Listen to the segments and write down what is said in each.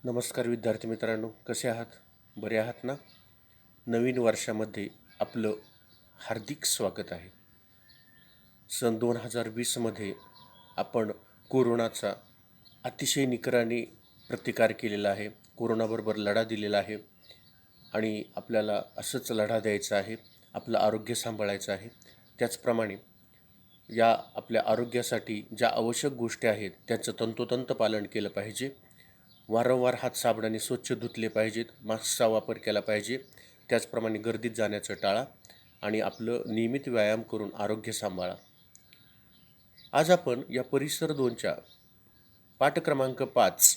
नमस्कार विद्यार्थी मित्रांनो, कसे आहात? बरे आहात ना? नवीन वर्षामध्ये आपलं हार्दिक स्वागत आहे. सन 2020मध्ये आपण कोरोनाचा अतिशय निकराने प्रतिकार केलेला आहे. कोरोनाबरोबर लढा दिलेला आहे आणि आपल्याला असंच लढा द्यायचा आहे. आपलं आरोग्य सांभाळायचं आहे. त्याचप्रमाणे या आपल्या आरोग्यासाठी ज्या आवश्यक गोष्टी आहेत त्यांचं तंतोतंत पालन केलं पाहिजे. वारंवार हात साबणाने स्वच्छ धुतले पाहिजेत. मास्कचा वापर केला पाहिजे. त्याचप्रमाणे गर्दीत जाण्याचं टाळा आणि आपलं नियमित व्यायाम करून आरोग्य सांभाळा. आज आपण या परिसर 2च्या पाठ क्रमांक 5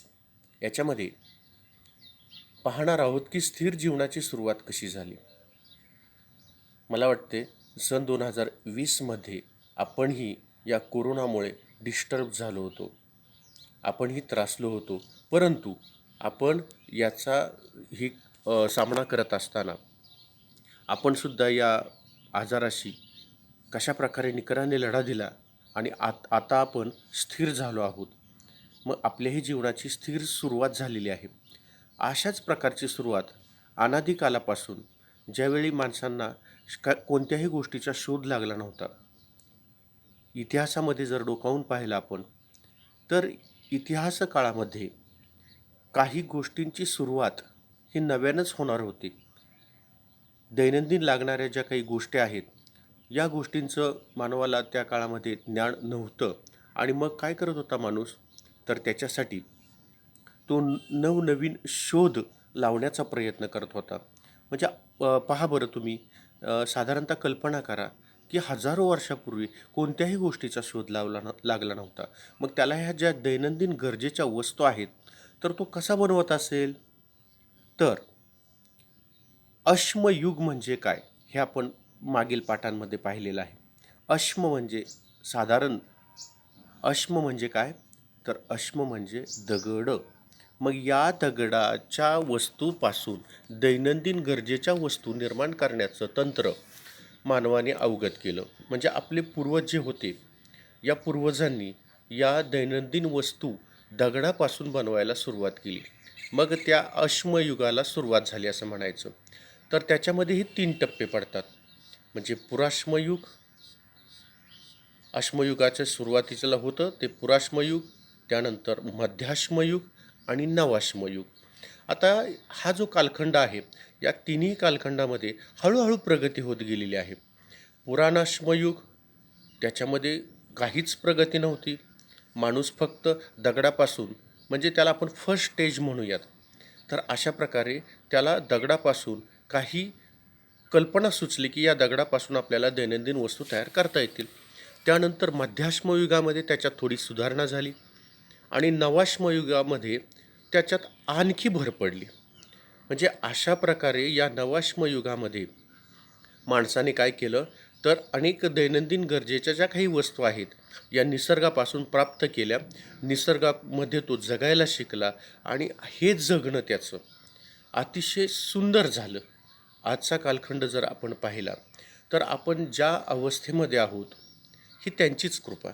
याच्यामध्ये पाहणार आहोत की स्थिर जीवनाची सुरुवात कशी झाली. मला वाटते सन 2020मध्ये आपणही या कोरोनामुळे डिस्टर्ब झालो होतो. आपणही त्रासलो होतो, परंतु आपण याचा सामना करत असताना आपणसुद्धा या आजाराशी कशाप्रकारे निकराने लढा दिला आणि आता आपण स्थिर झालो आहोत. मग आपल्याही जीवनाची स्थिर सुरुवात झालेली आहे. अशाच प्रकारची सुरुवात अनादी कालापासून ज्यावेळी माणसांना कोणत्याही गोष्टीचा शोध लागला नव्हता. इतिहासामध्ये जर डोकावून पाहिलं आपण तर इतिहास काळामध्ये काही गोष्टींची सुरुवात ही नव्यानंच होणार होती. दैनंदिन लागणाऱ्या ज्या काही गोष्टी आहेत या गोष्टींचं मानवाला त्या काळामध्ये ज्ञान नव्हतं आणि मग काय करत होता माणूस, तर त्याच्यासाठी तो नवनवीन शोध लावण्याचा प्रयत्न करत होता. म्हणजे पहा बरं तुम्ही, साधारणतः कल्पना करा की हजारो वर्षापूर्वी कोणत्याही गोष्टीचा शोध लागला नव्हता. मग त्याला ह्या ज्या दैनंदिन गरजेच्या वस्तू आहेत तर तो कसा बनवत असेल? तर अश्मयुग म्हणजे काय हे आपण मागील पाठांमध्ये पाहिलेलं आहे. अश्म म्हणजे साधारण, अश्म म्हणजे काय, तर अश्म म्हणजे दगड. मग या दगडाच्या वस्तूपासून दैनंदिन गरजेच्या वस्तू निर्माण करण्याचं तंत्र मानवाने अवगत केलं. म्हणजे आपले पूर्वज जे होते या पूर्वजांनी या दैनंदिन वस्तू दगडापासून बनवायला सुरुवात केली. मग त्या अश्मयुगाला सुरुवात झाली असं म्हणायचं. तर त्याच्यामध्येही 3 टप्पे पडतात. म्हणजे पुराश्मयुग, अश्मयुगाच्या सुरुवातीला होतं ते पुराश्मयुग, त्यानंतर मध्याश्मयुग आणि नवाश्मयुग. आता हा जो कालखंड आहे या तिन्ही कालखंडामध्ये हळूहळू प्रगती होत गेलेली आहे. पुराणाश्मयुग, त्याच्यामध्ये काहीच प्रगती नव्हती. माणूस फक्त दगडापासून, म्हणजे त्याला आपण फर्स्ट स्टेज म्हणूयात, तर अशा प्रकारे त्याला दगडापासून काही कल्पना सुचली की या दगडापासून आपल्याला दैनंदिन वस्तू तयार करता येतील. त्यानंतर मध्याश्मयुगामध्ये त्याच्यात थोडी सुधारणा झाली आणि नवाश्मयुगामध्ये त्याच्यात आणखी भर पडली. म्हणजे अशा प्रकारे या नवाश्मयुगामध्ये माणसाने काय केलं, तर अनेक दैनंदिन गरजेच्या ज्या काही वस्तू आहेत या निसर्गापासून प्राप्त केल्या. निसर्गामध्ये तो जगायला शिकला आणि हे जगणं त्याचं अतिशय सुंदर झालं. आजचा कालखंड जर आपण पाहिला तर आपण ज्या अवस्थेमध्ये आहोत ही त्यांचीच कृपा.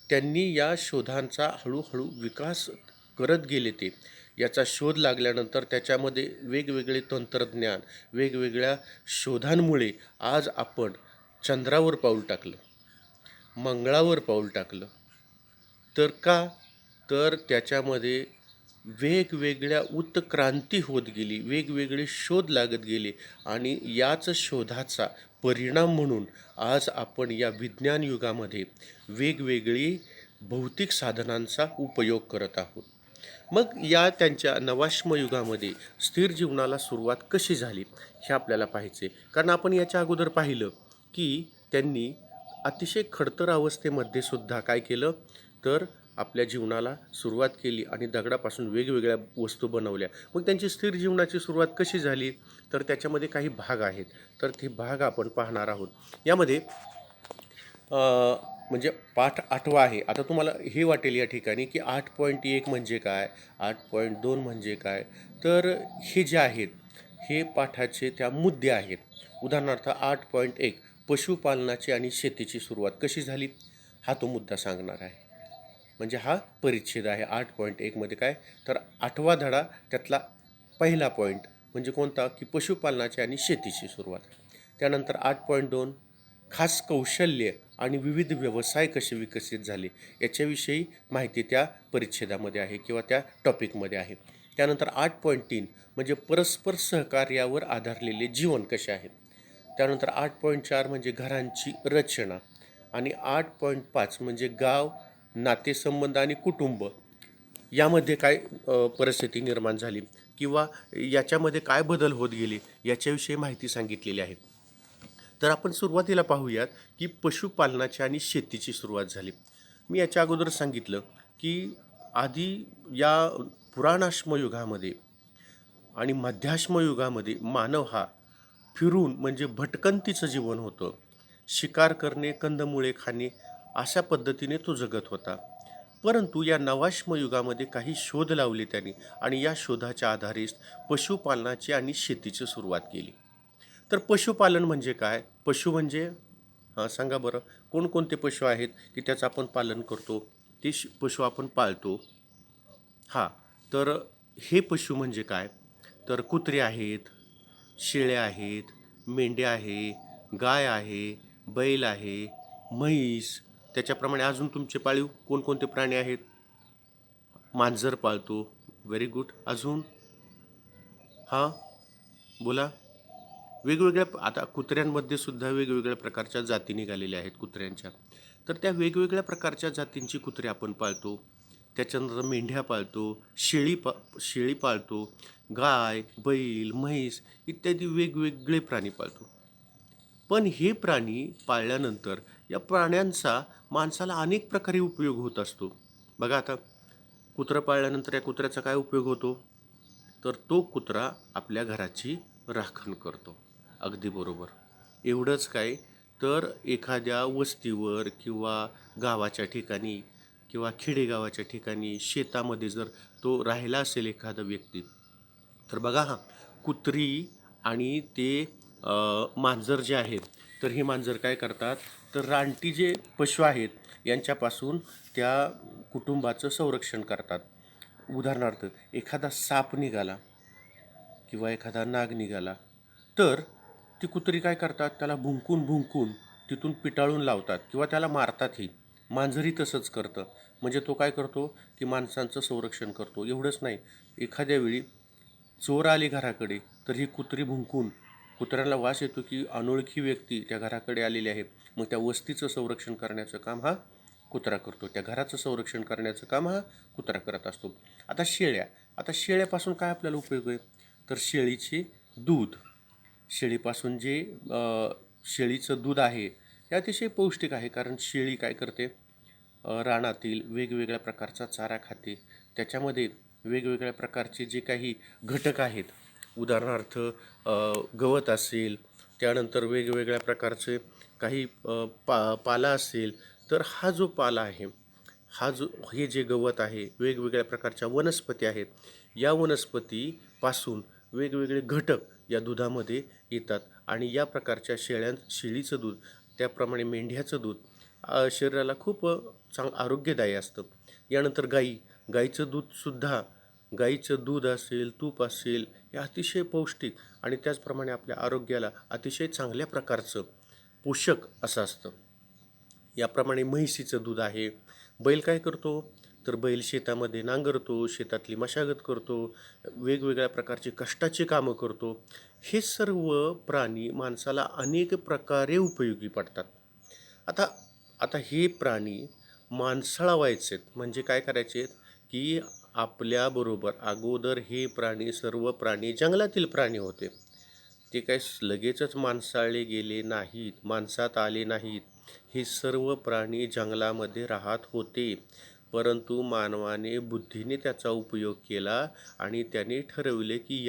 त्यांनी या शोधांचा हळूहळू विकास करत गेले. ते याचा शोध लागल्यानंतर त्याच्यामध्ये वेगवेगळे तंत्रज्ञान, वेगवेगळ्या शोधांमुळे आज आपण चंद्रावर पाऊल टाकलं, मंगळावर पाऊल टाकलं. तर का, तर त्याच्यामध्ये वेगवेगळ्या उत्क्रांती होत गेली, वेगवेगळे शोध लागत गेले आणि याच शोधाचा परिणाम म्हणून आज आपण या विज्ञान युगामध्ये वेगवेगळी भौतिक साधनांचा उपयोग करत आहोत. मग या त्यांच्या नवाश्मयुगामध्ये स्थिर जीवनाला सुरुवात कशी झाली हे आपल्याला पाहायचे. कारण आपण याच्या अगोदर पाहिलं की त्यांनी अतिशय खडतर अवस्थेमध्ये सुद्धा काय केलं, तर आपल्या जीवनाला सुरुवात केली आणि दगडापासून वेगवेगळ्या वस्तू बनवल्या. मग त्यांची स्थिर जीवनाची सुरुवात कशी झाली, तर त्याच्यामध्ये काही भाग आहेत, तर ते भाग आपण पाहणार आहोत. यामध्ये म्हणजे पाठ 8वा आहे. आता तुम्हाला हे वाटेल या ठिकाणी की 8.1 म्हणजे काय, 8.2 म्हणजे काय, तर हे जे आहेत हे पाठाचे त्या मुद्दे आहेत. उदाहरणार्थ 8.1 पशुपालनाची आणि शेतीची सुरुवात कशी झाली हा तो मुद्दा सांगणार आहे. म्हणजे हा परिच्छेद आहे 8.1मध्ये काय तर 8वा धडा त्यातला पहिला पॉईंट म्हणजे कोणता की पशुपालनाची आणि शेतीची सुरुवात. त्यानंतर 8.2 खास कौशल्य आणि विविध व्यवसाय कसे विकसित झाले याच्याविषयी माहिती त्या परिच्छेदामध्ये आहे किंवा त्या टॉपिकमध्ये आहे. त्यानंतर 8.3 म्हणजे परस्पर सहकार्यावर आधारलेले जीवन कसे आहे. त्यानंतर 8.4 म्हणजे घरांची रचना आणि 8.5 म्हणजे गाव, नातेसंबंध आणि कुटुंब यामध्ये काय परिस्थिती निर्माण झाली किंवा याच्यामध्ये काय बदल होत गेले याच्याविषयी माहिती सांगितलेली आहे. तर आपण सुरुवातीला पाहूयात की पशुपालनाची आणि शेतीची सुरुवात झाली. मी याच्या अगोदर सांगितलं की आधी या पुराणाश्मयुगामध्ये आणि मध्याश्मयुगामध्ये मानव हा फिरून म्हणजे भटकंतीचं जीवन होतं. शिकार करणे, कंदमुळे खाणे अशा पद्धतीने तो जगत होता. परंतु या नवाश्मयुगामध्ये काही शोध लावले त्यांनी आणि या शोधाच्या आधारे पशुपालनाची आणि शेतीची सुरुवात केली. तर पशुपालन म्हणजे काय? पशु म्हणजे सांगा बरं कोणकोणते पशु आहेत की त्याचं आपण पालन करतो, ते पशु आपण पाळतो. तर हे पशु म्हणजे काय तर कुत्रे आहेत, शेळ्या आहेत, मेंढ्या आहे, गाय आहे, बैल आहे, म्हैस. त्याच्याप्रमाणे अजून तुमचे पाळीव कोणकोणते प्राणी आहेत? मांजर पाळतो. Very good. अजून बोला. वेगवेगळ्या आता कुत्र्यांमध्ये सुद्धा वेगवेगळ्या प्रकारच्या जाती निघालेल्या आहेत कुत्र्यांच्या. तर त्या वेगवेगळ्या प्रकारच्या जातींची कुत्रे आपण पाळतो. त्याच्यानंतर मेंढ्या पाळतो, शेळी पाळतो, गाय, बैल, म्हैस इत्यादी वेगवेगळे प्राणी पाळतो. पण हे प्राणी पाळल्यानंतर या प्राण्यांचा माणसाला अनेक प्रकारे उपयोग होत असतो. बघा आता कुत्रं पाळल्यानंतर या कुत्र्याचा काय उपयोग होतो तर तो कुत्रा आपल्या घराची राखण करतो. अगदी बरोबर. एवढंच काय तर एखाद्या वस्तीवर किंवा गावाच्या ठिकाणी किंवा खेडेगावाच्या ठिकाणी शेतामध्ये जर तो राहिला असेल एखादा व्यक्ती तर बघा कुत्री आणि ते मांजर जे आहेत तर हे मांजर काय करतात तर रानटी जे पशु आहेत यांच्यापासून त्या कुटुंबाचं संरक्षण करतात. उदाहरणार्थ एखादा साप निघाला किंवा एखादा नाग निघाला तर ती कुत्री काय करतात त्याला भुंकून तिथून पिटाळून लावतात किंवा त्याला मारतातही. मांजरही तसंच करतं. म्हणजे तो काय करतो की माणसांचं संरक्षण करतो. एवढंच नाही, एखाद्या वेळी चोर आले घराकडे तर ही कुत्री भुंकून कुत्र्याला वास येतो की अनोळखी व्यक्ती त्या घराकडे आलेली आहे. मग त्या वस्तीचं संरक्षण करण्याचं काम हा कुत्रा करतो. त्या घराचं संरक्षण करण्याचं काम हा कुत्रा करत असतो. आता शेळ्यापासून काय आपल्याला उपयोग आहे तर शेळीचे दूध. शेळीपासून जे शेळीचं दूध आहे हे अतिशय पौष्टिक आहे. कारण शेळी काय करते रानातील वेगवेगळ्या प्रकारचा चारा खाते. त्याच्यामध्ये वेगवेगळ्या प्रकारचे जे काही घटक आहेत उदाहरणार्थ गवत असेल, त्यानंतर वेगवेगळ्या प्रकारचे काही पाला असेल. तर हा जो पाला आहे हे जे गवत आहे वेगवेगळ्या प्रकारच्या वनस्पती आहेत. या वनस्पतीपासून वेगवेगळे घटक या दुधामध्ये येतात आणि या प्रकारच्या शेळीचं दूध त्याप्रमाणे मेंढ्याचं दूध शरीराला खूप आरोग्यदायी असतं. यानंतर गाईचं दूध असेल, तूप असेल हे अतिशय पौष्टिक आणि त्याचप्रमाणे आपल्या आरोग्याला अतिशय चांगल्या प्रकारचं पोषक असं असतं. याप्रमाणे म्हैसीचं दूध आहे. बैल काय करतो तर बैल शेतामध्ये नांगरतो, शेतातली मशागत करतो, वेगवेगळ्या प्रकारची कष्टाची कामं करतो. हे सर्व प्राणी माणसाला अनेक प्रकारे उपयोगी पडतात. आता हे प्राणी माणसाळावायचे म्हणजे काय करायचे की आपल्याबरोबर अगोदर हे सर्व प्राणी जंगलातील प्राणी होते. ते काय लगेचच माणसाळले गेले नाहीत, माणसात आले नाहीत. हे सर्व प्राणी जंगलामध्ये राहत होते. परंतु मानवाने बुद्धीने त्याचा उपयोग केला आणि त्याने ठरवले की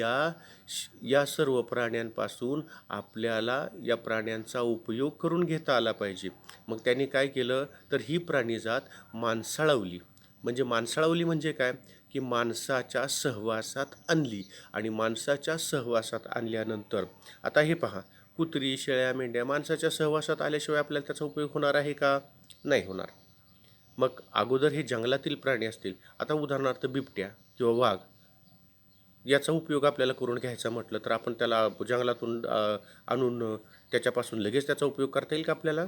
या सर्व प्राण्यांपासून आपल्याला या प्राण्यांचा उपयोग करून घेता आला पाहिजे. मग त्यांनी काय केलं तर ही प्राणीजात माणसाळवली. म्हणजे काय की माणसाच्या सहवासात आणली आणि माणसाच्या सहवासात आणल्यानंतर आता हे पहा कुत्री, शेळ्या, मेंढ्या माणसाच्या सहवासात आल्याशिवाय आपल्याला त्याचा उपयोग होणार आहे का? नाही होणार. मग अगोदर हे जंगलातील प्राणी असतील, आता उदाहरणार्थ बिबट्या किंवा वाघ याचा उपयोग आपल्याला करून घ्यायचा म्हटलं तर आपण त्याला जंगलातून आणून त्याच्यापासून लगेच त्याचा उपयोग करता येईल का आपल्याला?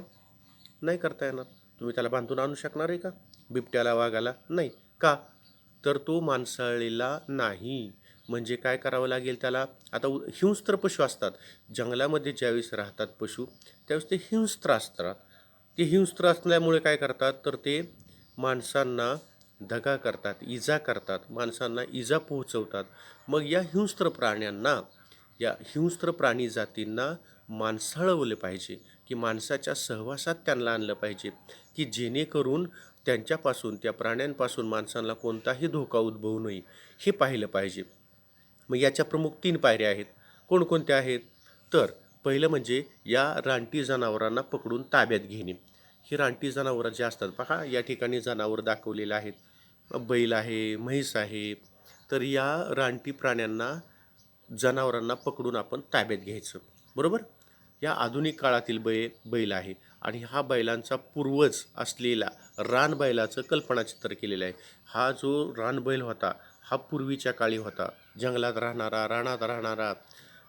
नाही करता येणार. तुम्ही त्याला बांधून आणू शकणार आहे का बिबट्याला, वाघाला? नाही. का? तर तो मांसाळलेला नाही. म्हणजे काय करावं लागेल त्याला? आता हिंस्त्र पशु असतात जंगलामध्ये, ज्यावेळेस राहतात पशु त्यावेळेस ते हिंस्त्र असतात. ते हिंस्त्र असल्यामुळे काय करतात तर ते माणसांना दगा करतात, इजा करतात, माणसांना इजा पोहोचवतात. मग या हिंस्त्र प्राणी जातींना माणसाळवले पाहिजे, की माणसाच्या सहवासात त्यांना आणलं पाहिजे, की जेणेकरून त्यांच्यापासून, त्या प्राण्यांपासून माणसांना कोणताही धोका उद्भवू नये हे पाहिलं पाहिजे. मग याच्या प्रमुख 3 पायऱ्या आहेत. कोणकोणत्या आहेत? तर पहिलं म्हणजे या रानटी जनावरांना पकडून ताब्यात घेणे. ही रानटी जनावरं जे असतात पहा, या ठिकाणी जनावर दाखवलेलं आहेत. बैल आहे, म्हैस आहे. तर या रानटी प्राण्यांना, जनावरांना पकडून आपण ताब्यात घ्यायचं. बरोबर? या आधुनिक काळातील बैल आहे आणि हा बैलांचा पूर्वज असलेला रानबैलाचं कल्पनाचित्र केलेलं आहे. हा जो रानबैल होता हा पूर्वीच्या काळी होता. जंगलात राहणारा, रानात राहणारा,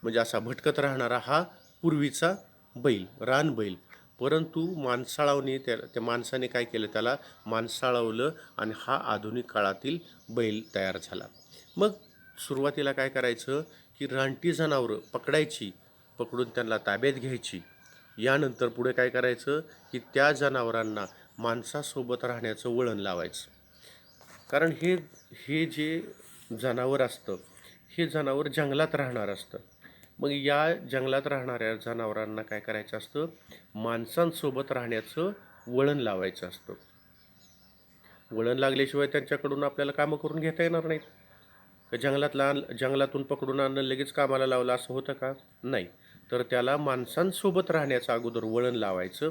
म्हणजे असा भटकत राहणारा हा पूर्वीचा बैल, रानबैल. परंतु माणसाळावने त्या माणसाने काय केलं, त्याला माणसाळवलं आणि हा आधुनिक काळातील बैल तयार झाला. मग सुरुवातीला काय करायचं की रानटी जनावरं पकडायची, पकडून त्यांना ताब्यात घ्यायची. यानंतर पुढे काय करायचं की त्या जनावरांना माणसासोबत राहण्याचं वळण लावायचं. कारण हे हे जे जनावर असतं हे जनावर जंगलात राहणार असतं. मग या जंगलात राहणाऱ्या जनावरांना काय करायचं असतं, माणसांसोबत राहण्याचं वळण लावायचं असतं. वळण लागल्याशिवाय त्यांच्याकडून आपल्याला कामं करून घेता येणार नाहीत. जंगलातून पकडून आणलं लगेच कामाला लावलं असं होतं का? नाही. तर त्याला माणसांसोबत राहण्याचं अगोदर वळण लावायचं.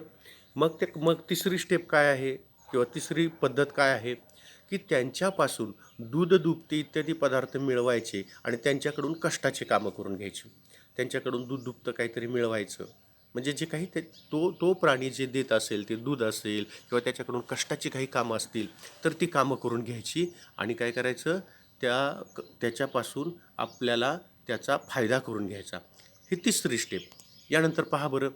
मग तिसरी स्टेप काय आहे किंवा तिसरी पद्धत काय आहे की त्यांच्यापासून दूध, दुभते इत्यादी पदार्थ मिळवायचे आणि त्यांच्याकडून कष्टाचे कामं करून घ्यायची. त्यांच्याकडून दूध, दुभतं काहीतरी मिळवायचं. म्हणजे जे काही तो प्राणी जे देत असेल, ते दूध असेल किंवा त्याच्याकडून कष्टाची काही कामं असतील तर ती कामं करून घ्यायची आणि काय करायचं, त्याच्यापासून आपल्याला त्याचा फायदा करून घ्यायचा. ही तिसरी स्टेप. यानंतर पहा बरं,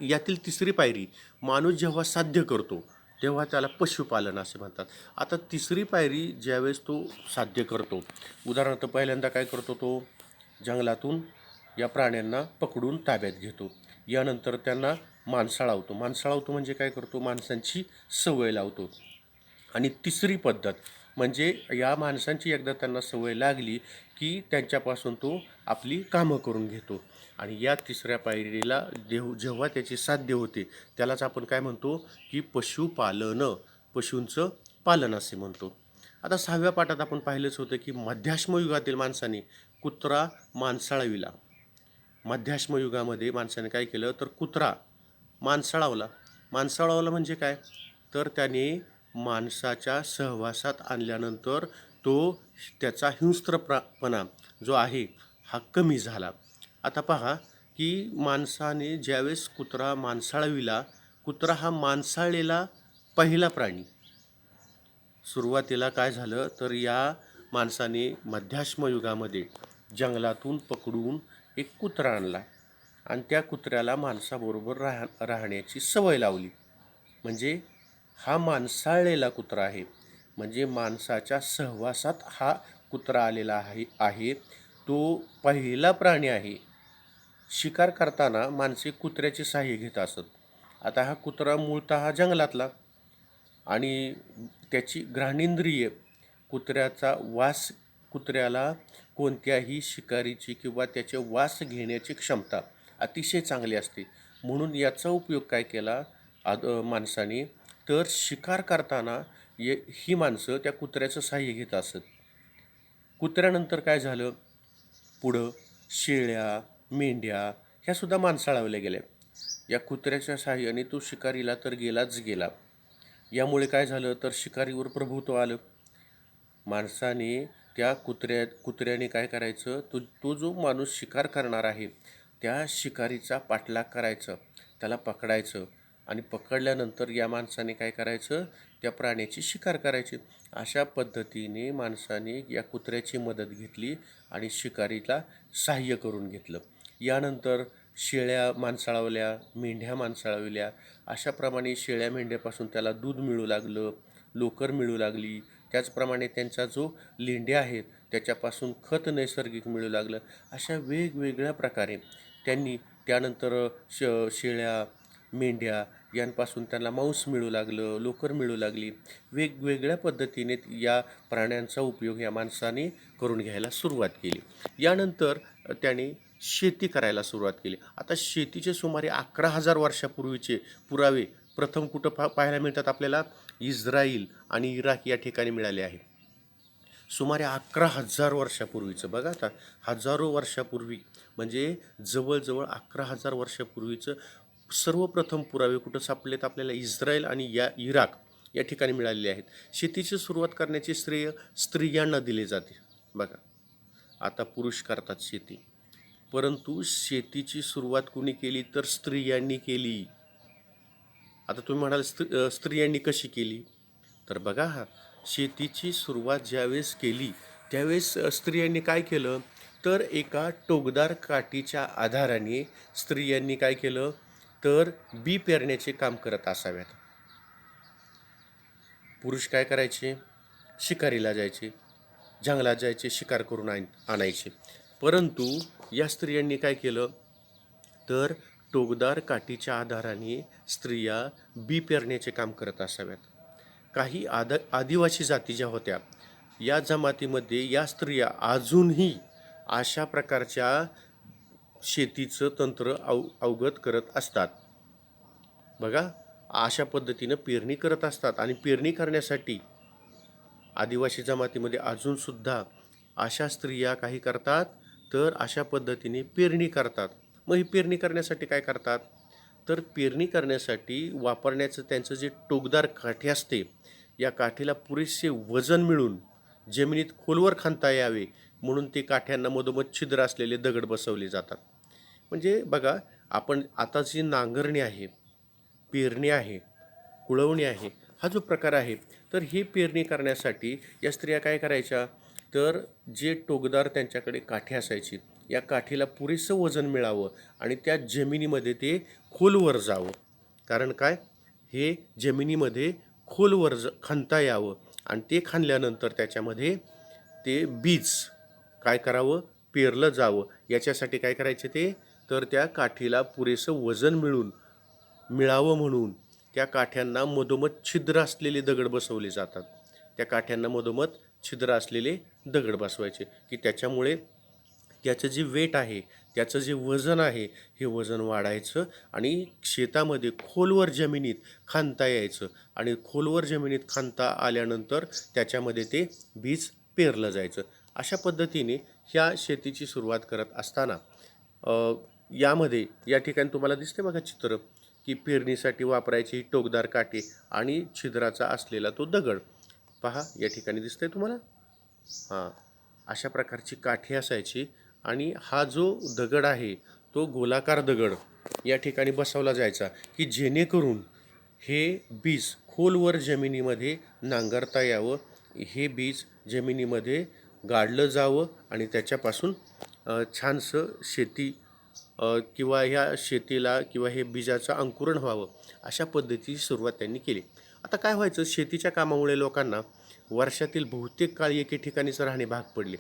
यातील तिसरी पायरी, माणूस जेव्हा साध्य करतो तेव्हा त्याला पशुपालन असे म्हणतात. आता तिसरी पायरी ज्यावेळेस तो साध्य करतो, उदाहरणार्थ पहिल्यांदा काय करतो तो, जंगलातून या प्राण्यांना पकडून ताब्यात घेतो. यानंतर त्यांना माणसाळावतो म्हणजे काय करतो, माणसांची सवय लावतो. आणि तिसरी पद्धत म्हणजे या माणसांची एकदा त्यांना सवय लागली की त्यांच्यापासून तो आपली कामं करून घेतो. आणि या तिसऱ्या पायरीला जेव्हा त्याची साध्य होते त्यालाच आपण काय म्हणतो की पशूंचं पालन असे म्हणतो. आता 6व्या पाठात आपण पाहिलंच होतं की मध्याश्म युगातील माणसाने कुत्रा माणसाळविला. मध्याश्म युगामध्ये माणसाने काय केलं तर कुत्रा माणसाळावला म्हणजे काय, तर त्याने माणसाच्या सहवासात आणल्यानंतर त्याचा हिंस्त्रपणा जो आहे हा कमी झाला. आता पहा की माणसाने ज्यावेळेस कुत्रा माणसाळविला, कुत्रा हा माणसाळलेला पहिला प्राणी. सुरुवातीला काय झालं तर या माणसाने मध्याश्म युगामध्ये जंगलातून पकडून एक कुत्रा आणला आणि त्या कुत्र्याला माणसाबरोबर राहण्याची सवय लावली. म्हणजे हा माणसाळलेला कुत्रा आहे. म्हणजे माणसाच्या सहवासात हा कुत्रा आलेला आहे. तो पहिला प्राणी आहे. शिकार करताना माणसे कुत्र्याचे सहाय्य घेत असत. आता हा कुत्रा मूळतः जंगलातला आणि त्याची घ्राणेंद्रिय, कुत्र्याला कोणत्याही शिकारीची किंवा त्याचे वास घेण्याची क्षमता अतिशय चांगली असते. म्हणून याचा उपयोग काय केला माणसाने, तर शिकार करताना ही माणसं त्या कुत्र्याचं सहाय्य घेत असत. कुत्र्यानंतर काय झालं, पुढं शेळ्या, मेंढ्या ह्यासुद्धा माणसाळवल्या गेल्या. या कुत्र्याच्या सहाय्याने तो शिकारीला तर गेला. यामुळे काय झालं तर शिकारीवर प्रभुत्व आलं. माणसाने त्या कुत्र्याने काय करायचं, तो जो माणूस शिकार करणार आहे त्या शिकारीचा पाठलाग करायचं, त्याला पकडायचं आणि पकडल्यानंतर या माणसाने काय करायचं, त्या प्राण्याची शिकार करायची. अशा पद्धतीने माणसाने या कुत्र्याची मदत घेतली आणि शिकारीला सहाय्य करून घेतलं. यानंतर शेळ्या माणसाळवल्या, मेंढ्या माणसाळवल्या. अशाप्रमाणे शेळ्या मेंढ्यापासून त्याला दूध मिळू लागलं, लोकर मिळू लागली. त्याचप्रमाणे त्यांचा जो लेंड्या आहेत त्याच्यापासून खत नैसर्गिक मिळू लागलं. अशा वेगवेगळ्या प्रकारे त्यांनी त्यानंतर शेळ्या मेंढ्या यांपासून त्यांना मांस मिळू लागलं, लोकर मिळू लागली. वेगवेगळ्या पद्धतीने या प्राण्यांचा उपयोग या माणसाने करून घ्यायला सुरुवात केली. यानंतर त्याने शेती करायला सुरुवात केली. आता शेतीचे सुमारे 11,000 वर्षापूर्वीचे पुरावे प्रथम कुठं पाहायला मिळतात आपल्याला? इस्राईल आणि इराक या ठिकाणी मिळाले आहे. सुमारे 11,000 वर्षापूर्वीचं, बघा आता, हजारो वर्षापूर्वी म्हणजे जवळजवळ 11,000 वर्षापूर्वीचं सर्वप्रथम पुरावे कुठं सापडलेत आपल्याला? इस्रायल आणि इराक या ठिकाणी मिळालेले आहेत. शेतीची सुरुवात करण्याचे श्रेय स्त्रियांना दिले जाते. बघा, आता पुरुष करतात शेती, परंतु शेतीची सुरुवात कुणी केली? तर स्त्रियांनी केली. आता तुम्ही म्हणाल स्त्रियांनी कशी केली? तर बघा, शेतीची सुरुवात ज्यावेळेस केली त्यावेळेस स्त्रियांनी काय केलं? तर एका टोकदार काठीच्या आधाराने स्त्रियांनी काय केलं? तर बी पेरण्याचे काम करत असाव्यात. पुरुष काय करायचे? शिकारीला जायचे, जंगलात जायचे, शिकार करून आणायचे. परंतु या स्त्रियांनी काय केलं? तर टोकदार काठीच्या आधाराने स्त्रिया बी पेरण्याचे काम करत असाव्यात. काही आदिवासी जाती ज्या होत्या या जमातीमध्ये या स्त्रिया अजूनही अशा प्रकारच्या शेतीचं तंत्र अवगत करत असतात. बघा, अशा पद्धतीनं पेरणी करत असतात. आणि पेरणी करण्यासाठी आदिवासी जमातीमध्ये अजूनसुद्धा अशा स्त्रिया काही करतात? तर अशा पद्धतीने पेरणी करतात. मग ही पेरणी करण्यासाठी काय करतात? तर पेरणी करण्यासाठी वापरण्याचं त्यांचं जे टोकदार काठी असते, या काठीला पुरेसे वजन मिळून जमिनीत खोलवर खणता यावे म्हणून ते काठ्यांना मधोमध छिद्र असलेले दगड बसवले जातात. म्हणजे बघा, आपण आता जी नांगरणी आहे, पेरणी आहे, कुळवणी आहे, हा जो प्रकार आहे, तर ही पेरणी करण्यासाठी या स्त्रिया काय करायच्या? तर जे टोकदार त्यांच्याकडे काठी असायची, या काठीला पुरेसं वजन मिळावं आणि त्या जमिनीमध्ये ते खोलवर जावं. कारण काय? हे जमिनीमध्ये खोलवर खणता यावं आणि ते खणल्यानंतर त्याच्यामध्ये ते बीज काय करावं? पेरलं जावं. याच्यासाठी काय करायचे ते? तर त्या काठीला पुरेसं वजन मिळावं म्हणून त्या काठ्यांना मधोमध छिद्र असलेले दगड बसवले जातात. त्या काठ्यांना मधोमध छिद्र असलेले दगड बसवायचे की त्याच्यामुळे त्याचं जे वेट आहे, त्याचं जे वजन आहे, हे वजन वाढायचं आणि शेतामध्ये खोलवर जमिनीत खणता यायचं. आणि खोलवर जमिनीत खणता आल्यानंतर त्याच्यामध्ये ते बीज पेरलं जायचं. अशा पद्धतीने ह्या शेतीची सुरुवात करत असताना यामध्ये या ठिकाणी तुम्हाला दिसते बघा चित्र, की पेरणीसाठी वापरायची टोकदार काठी आणि छिद्राचा असलेला तो दगड. पहा, या ठिकाणी दिसतंय तुम्हाला? हां, अशा प्रकारची काठी असायची आणि हा जो दगड आहे तो गोलाकार दगड या ठिकाणी बसवला जायचा की जेणेकरून हे बीज खोलवर जमिनीमध्ये नांगरता यावं, हे बीज जमिनीमध्ये गाडलं जावं आणि त्याच्यापासून छानसं शेती किंवा ह्या शेतीला किंवा हे बीजाचं अंकुरण व्हावं, अशा पद्धतीची सुरुवात त्यांनी केली. आता काय व्हायचं? शेतीच्या कामामुळे लोकांना वर्षातील बहुतेक काळ एके ठिकाणीच राहणे भाग पडले.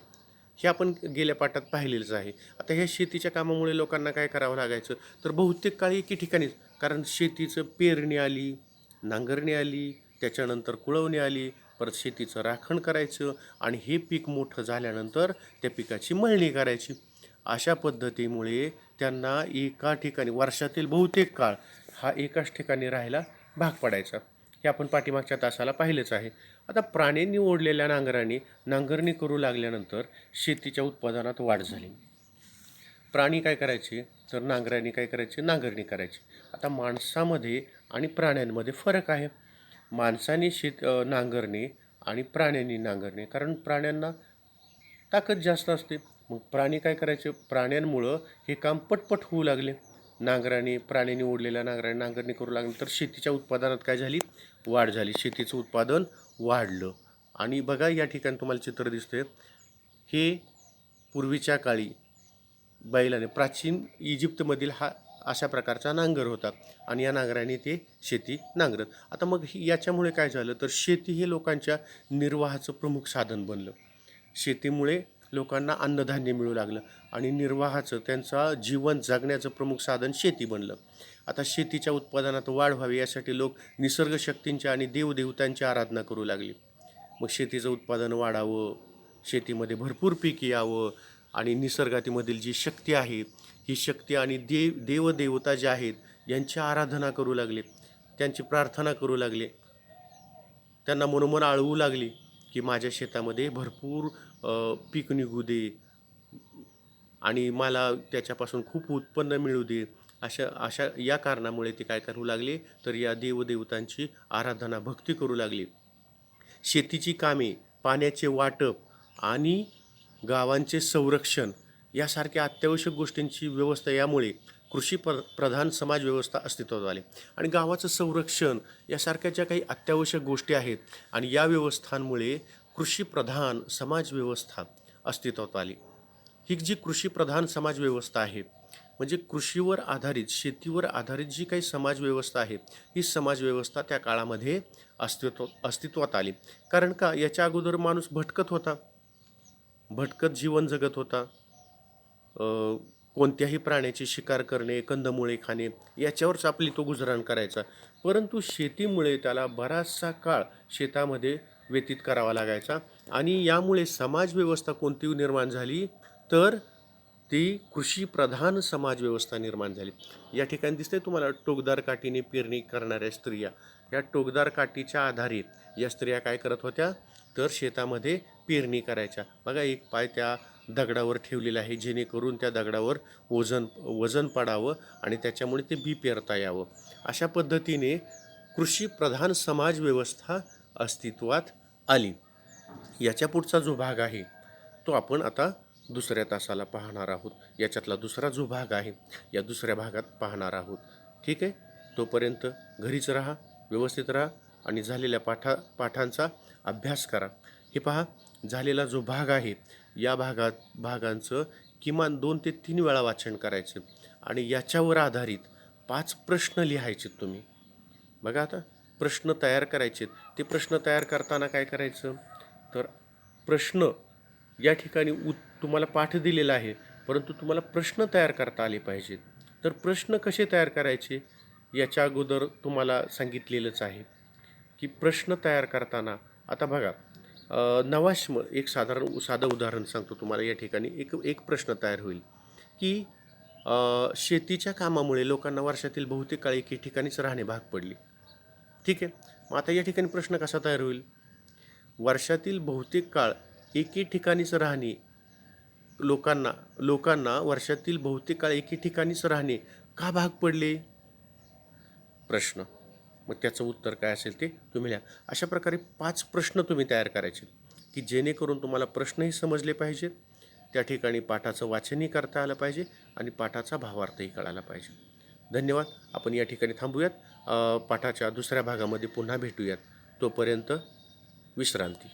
हे आपण गेल्या पाठात पाहिलेलंच आहे. आता ह्या शेतीच्या कामामुळे लोकांना काय करावं लागायचं? तर बहुतेक काळ एके ठिकाणीच, कारण शेतीचं पेरणी आली, नांगरणी आली, त्याच्यानंतर कुळवणी आली, परत शेतीचं राखण करायचं आणि हे पीक मोठं झाल्यानंतर त्या पिकाची मळणी करायची. अशा पद्धतीमुळे त्यांना एका ठिकाणी वर्षातील बहुतेक काळ हा एकाच ठिकाणी राहायला भाग पडायचा. हे आपण पाठीमागच्या तासाला पाहिलेच आहे. आता प्राण्यांनी ओढलेल्या नांगराने नांगरणी करू लागल्यानंतर शेतीच्या उत्पादनात वाढ झाली. प्राणी काय करायचे? तर नांगराने काय करायचे? नांगरणी करायची. आता माणसामध्ये आणि प्राण्यांमध्ये फरक आहे. माणसाने नांगरणे आणि प्राण्यांनी नांगरणे, कारण प्राण्यांना ताकद जास्त असते. मग प्राणी काय करायचे? प्राण्यांमुळं हे काम पटपट होऊ लागले. नांगराने प्राण्यांनी ओढलेल्या नांगराने नांगरणी करू लागले तर शेतीच्या उत्पादनात काय झाली, वाढ झाली, शेतीचं उत्पादन वाढलं. आणि बघा या ठिकाणी तुम्हाला चित्र दिसतंय, हे पूर्वीच्या काळी बैलाने, प्राचीन इजिप्तमधील हा अशा प्रकारचा नांगर होता आणि या नांगराने ते शेती नांगरत. आता मग याच्यामुळे काय झालं तर शेती हे लोकांच्या निर्वाहाचं प्रमुख साधन बनलं. शेतीमुळे लोकांना अन्नधान्य मिळू लागलं आणि निर्वाहाचं, त्यांचा जीवन जगण्याचं प्रमुख साधन शेती बनलं. आता शेतीच्या उत्पादनात वाढ व्हावी यासाठी लोक निसर्गशक्तींच्या आणि देवदेवतांची आराधना करू लागली. मग शेतीचं उत्पादन वाढावं, शेतीमध्ये भरपूर पीक यावं आणि निसर्गामधील जी शक्ती आहे ही शक्ती आणि देवदेवता जे आहेत यांची आराधना करू लागले, त्यांची प्रार्थना करू लागले, त्यांना मनोमन आळवू लागली की माझ्या शेतामध्ये भरपूर पीक निघू दे आणि मला त्याच्यापासून खूप उत्पन्न मिळू दे. अशा अशा या कारणामुळे ते काय करू लागले तर या देवदेवतांची आराधना भक्ती करू लागली. शेतीची कामे, पाण्याचे वाटप आणि गावांचे संरक्षण यासारख्या अत्यावश्यक गोष्टींची व्यवस्था यामुळे कृषी प्रधान समाज व्यवस्था अस्तित्वात आली. आणि गावाचं संरक्षण यासारख्या ज्या काही अत्यावश्यक गोष्टी आहेत आणि या व्यवस्थांमुळे कृषीप्रधान समाज व्यवस्था अस्तित्वात आली. ही जी कृषीप्रधान समाज व्यवस्था आहे म्हणजे कृषीवर आधारित, शेतीवर आधारित जी काही समाज व्यवस्था आहे ही समाज व्यवस्था त्या काळामध्ये अस्तित्वात आली. कारण का, याच्या अगोदर माणूस भटकत होता, भटकत जीवन जगत होता. कोणत्याही प्राण्याची शिकार करणे, कंदमुळे खाणे याच्यावरच आपली तो गुजराण करायचा. परंतु शेतीमुळे त्याला बराचसा काळ शेतामध्ये व्यतीत करावा लागायचा आणि यामुळे समाज व्यवस्था कोणती निर्माण झाली तर ती कृषीप्रधान समाज व्यवस्था निर्माण झाली. या ठिकाणी दिसते तुम्हाला टोकदार काठीने पेरणी करणाऱ्या स्त्रिया. या टोकदार काठीच्या आधारे या स्त्रिया काय करत होत्या तर शेतामध्ये पेरणी करायच्या. बघा, एक पाय त्या दगडावर ठेवलेला आहे जेणेकरून त्या दगडावर वजन पडावं आणि त्याच्यामुळे ते बी पेरता यावं. अशा पद्धतीने कृषीप्रधान समाज व्यवस्था अस्तित्वात आली. याच्या पुढचा जो भाग आहे तो आपण आता दुसऱ्या तासाला पाहणार आहोत. याच्यातला दुसरा जो भाग आहे या दुसऱ्या भागात पाहणार आहोत. ठीक आहे, तोपर्यंत घरीच राहा, व्यवस्थित राहा आणि झालेल्या पाठांचा अभ्यास करा. हे पहा, झालेला जो भाग आहे या भागांचं किमान 2 ते 3 वेळा वाचन करायचं आणि याच्यावर आधारित 5 प्रश्न लिहायचे तुम्ही. बघा, आता प्रश्न तयार करायचे. ते प्रश्न तयार करताना काय करायचं तर प्रश्न या ठिकाणी तुम्हाला पाठ दिलेला आहे परंतु तुम्हाला प्रश्न तयार करता आले पाहिजेत. तर प्रश्न कसे तयार करायचे याच्या अगोदर तुम्हाला सांगितलेलंच आहे की प्रश्न तयार करताना, आता बघा, नवाश्म एक साधं उदाहरण सांगतो तुम्हाला. या ठिकाणी एक प्रश्न तयार होईल की शेतीच्या कामामुळे लोकांना वर्षातील बहुतेक काळ एके ठिकाणीच राहणे भाग पडले. ठीक आहे, मग आता या ठिकाणी प्रश्न कसा तयार होईल, वर्षातील बहुतेक काळ एके ठिकाणीच राहणे, लोकांना वर्षातील बहुतेक काळ एके ठिकाणीच राहणे का भाग पडले, प्रश्न. मग त्याचं उत्तर काय असेल ते तुम्ही लिहा. अशा प्रकारे 5 प्रश्न तुम्ही तयार करायचे की जेणेकरून तुम्हाला प्रश्नही समजले पाहिजेत, त्या ठिकाणी पाठाचं वाचनही करता आलं पाहिजे आणि पाठाचा भावार्थही कळाला पाहिजे. धन्यवाद. आपण या ठिकाणी थांबूयात. पाठाच्या दुसऱ्या भागामध्ये पुन्हा भेटूयात. तोपर्यंत विश्रांती.